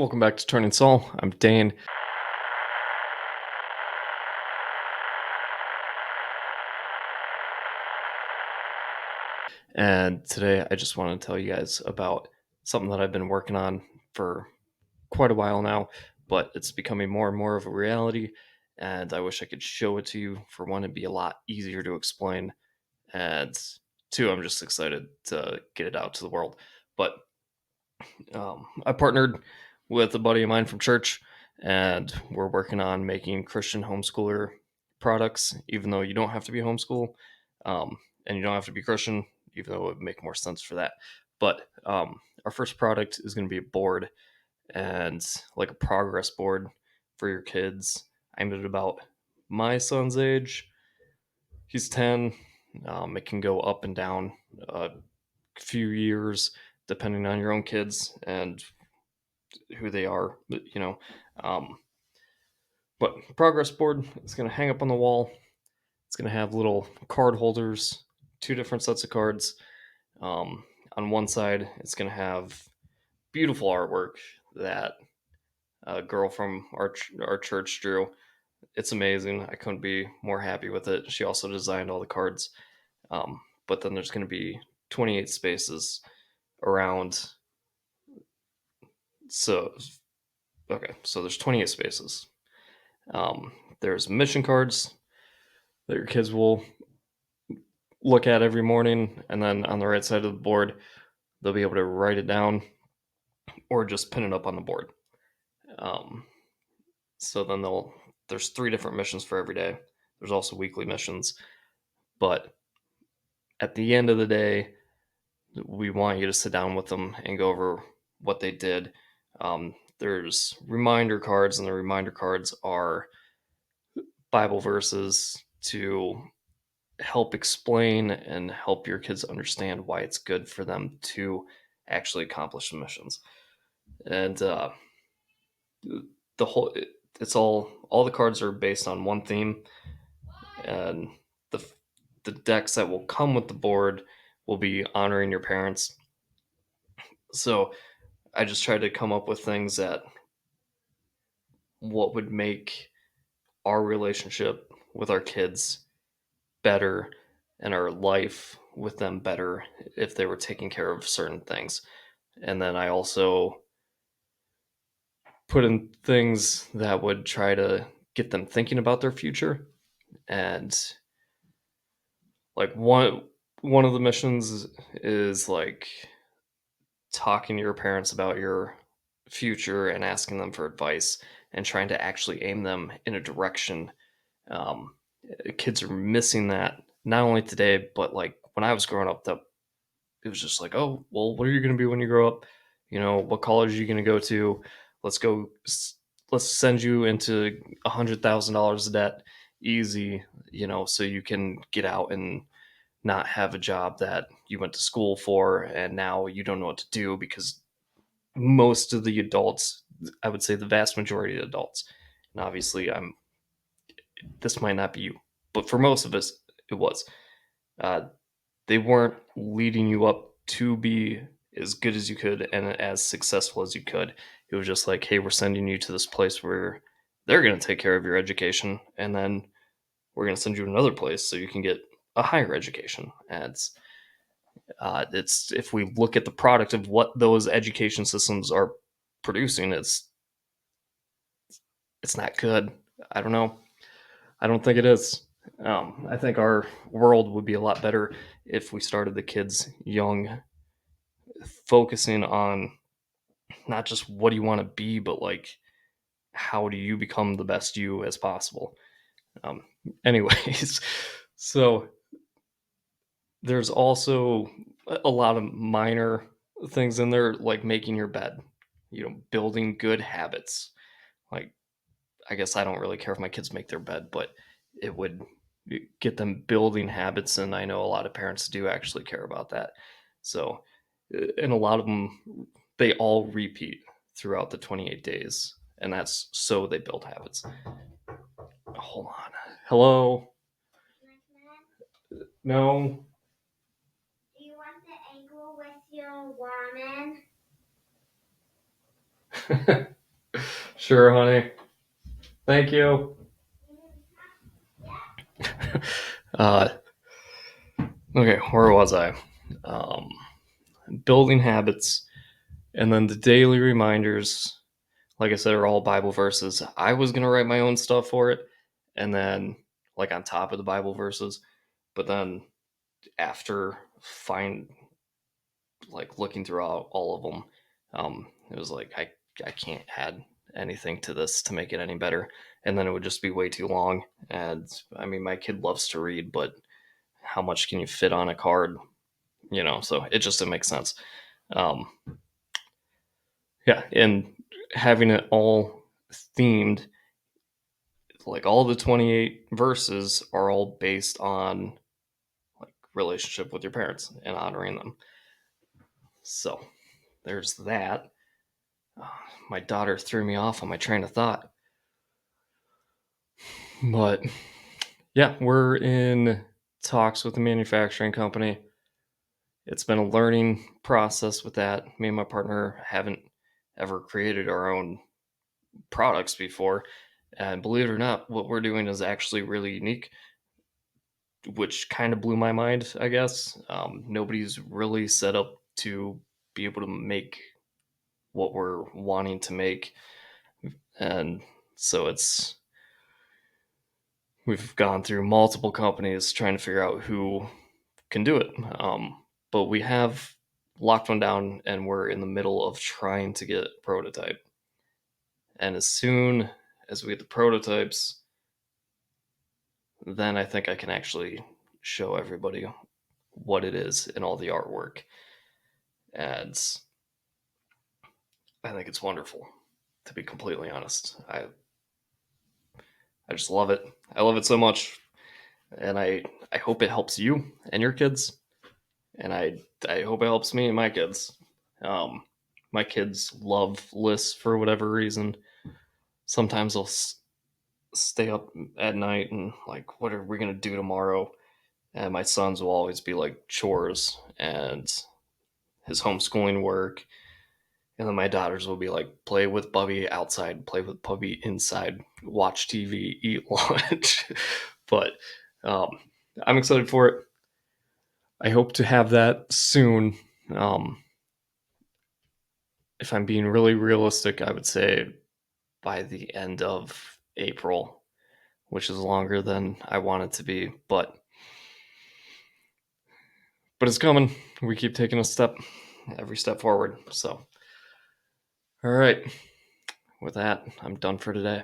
Welcome back to Turning Soul. I'm Dane. And today I just want to tell you guys about something that I've been working on for quite a while now, but it's becoming more and more of a reality. And I wish I could show it to you. For one, it'd be a lot easier to explain. And two, I'm just excited to get it out to the world. But I partnered with a buddy of mine from church, and we're working on making Christian homeschooler products, even though you don't have to be homeschool, and you don't have to be Christian, even though it would make more sense for that. But our first product is going to be a board and like a progress board for your kids. Aimed at about my son's age. He's 10. It can go up and down a few years depending on your own kids and who they are, Um, but progress board, it's going to hang up on the wall. It's going to have little card holders, two different sets of cards. On one side, it's going to have beautiful artwork that a girl from our church drew. It's amazing. I couldn't be more happy with it. She also designed all the cards. But then there's going to be 28 spaces around. So, okay, so there's 28 spaces. There's mission cards that your kids will look at every morning, and then on the right side of the board, they'll be able to write it down or just pin it up on the board. Um, so then there's 3 different missions for every day. There's also weekly missions, but at the end of the day, we want you to sit down with them and go over what they did. There's reminder cards, and the reminder cards are Bible verses to help explain and help your kids understand why it's good for them to actually accomplish the missions. And the whole it's all the cards are based on one theme, and the the decks that will come with the board will be honoring your parents. So I just tried to come up with things that what would make our relationship with our kids better and our life with them better if they were taking care of certain things. And then I also put in things that would try to get them thinking about their future. And like one of the missions is like talking to your parents about your future and asking them for advice and trying to actually aim them in a direction. um, Kids are missing that not only today but like when I was growing up, that it was just like, oh well, what are you going to be when you grow up? What college are you going to go to? Let's go. Let's send you into $100,000 of debt, easy. So you can get out and not have a job that you went to school for, and now you don't know what to do because most of the adults, I would say the vast majority of adults, and obviously this might not be you, but for most of us, it was. Uh, they weren't leading you up to be as good as you could and as successful as you could. It was just like, hey, we're sending you to this place where they're going to take care of your education, and then we're going to send you to another place so you can get a higher education. And it's if we look at the product of what those education systems are producing, it's not good. I don't know. I don't think it is. I think our world would be a lot better if we started the kids young, focusing on not just what do you want to be, but like how do you become the best you as possible. Um, Anyways, so there's also a lot of minor things in there, like making your bed, building good habits. Like, I guess I don't really care if my kids make their bed, but it would get them building habits. And I know a lot of parents do actually care about that. So, and a lot of them, they all repeat throughout the 28 days. And that's so they build habits. Hold on. Hello? No. Do you want the egg roll with your ramen? Sure, honey. Thank you. uh, okay, where was I? Um, Building habits, and then the daily reminders, like I said, are all Bible verses. I was gonna write my own stuff for it, and then like on top of the Bible verses, but then after looking through all of them, it was like I can't add anything to this to make it any better, and then it would just be way too long. And I mean, my kid loves to read, but how much can you fit on a card? So it just didn't make sense. Um, yeah, and having it all themed, like all the 28 verses are all based on like relationship with your parents and honoring them. So there's that. Uh, my daughter threw me off on my train of thought. But yeah, we're in talks with the manufacturing company. It's been a learning process with that. Me and my partner haven't ever created our own products before. And believe it or not, what we're doing is actually really unique, which kind of blew my mind, I guess. Nobody's really set up to be able to make what we're wanting to make. And so we've gone through multiple companies trying to figure out who can do it. But we have locked one down and we're in the middle of trying to get a prototype. And as soon as we get the prototypes, then I think I can actually show everybody what it is and all the artwork. And I think it's wonderful, to be completely honest. I just love it. I love it so much. And I hope it helps you and your kids. And I hope it helps me and my kids. Um, my kids love lists for whatever reason. Sometimes they'll stay up at night and like, what are we gonna do tomorrow? And my sons will always be like chores and his homeschooling work. And then my daughters will be like, play with Bubby outside, play with Bubby inside, watch TV, eat lunch. But um, I'm excited for it. I hope to have that soon. Um, if I'm being really realistic, I would say by the end of April, which is longer than I want it to be, but it's coming. We keep taking every step forward. So, all right. With that, I'm done for today.